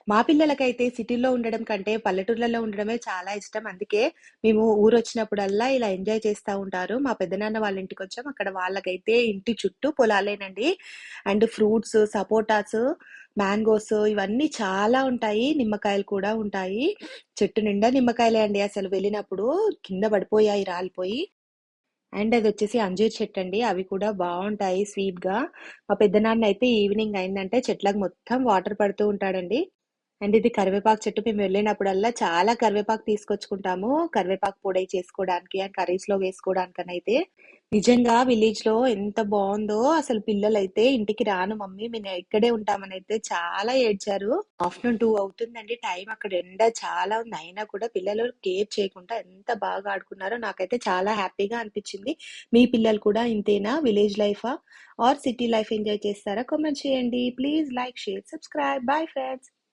మా పిల్లలకైతే సిటీలో ఉండడం కంటే పల్లెటూర్లలో ఉండడమే చాలా ఇష్టం. అందుకే మేము ఊరొచ్చినప్పుడల్లా ఇలా ఎంజాయ్ చేస్తా ఉంటారు. మా పెద్దనాన్న వాళ్ళ ఇంటికొచ్చాం. అక్కడ వాళ్ళకైతే ఇంటి చుట్టూ పొలాలేనండి. అండ్ ఫ్రూట్స్, సపోటాస్, మ్యాంగోస్ ఇవన్నీ చాలా ఉంటాయి. నిమ్మకాయలు కూడా ఉంటాయి. చెట్టు నిండా నిమ్మకాయలే అండి అసలు వెళ్ళినప్పుడు కింద పడిపోయాయి రాలిపోయి. అండ్ అదొచ్చేసి అంజీర్ చెట్టండి. అవి కూడా బావుంటాయి స్వీట్‌గా. మా పెద్దనాన్నయితే ఈవినింగ్ అయిందంటే చెట్లకు మొత్తం వాటర్ పడుతూ ఉంటాడండి. అండ్ ఇది కరివేపాకు చెట్టు. మేము వెళ్ళినప్పుడల్లా చాలా కరివేపాకు తీసుకొచ్చుకుంటాము. కరివేపాకు పొడి చేసుకోవడానికి అండ్ కర్రీస్‌లో వేసుకోవడానికనైతే. నిజంగా విలేజ్‌లో ఎంత బావుందో అసలు పిల్లలైతే ఇంటికి రాను మమ్మీ మేము ఇక్కడే ఉంటామనైతే చాలా ఏడ్చారు. ఆఫ్టర్‌నూన్ 2 అవుతుందండి టైం. అక్కడ ఎండ చాలా ఉంది. అయినా కూడా పిల్లలు కేర్ చేయకుండా ఎంత బాగా ఆడుకున్నారో నాకైతే చాలా హ్యాపీగా అనిపిచ్చింది. మీ పిల్లలు కూడా ఇంతేనా? విలేజ్ లైఫా? ఆర్ సిటీ లైఫ్ ఎంజాయ్ చేస్తారా? కామెంట్ చేయండి. Please like, share, subscribe. Bye friends.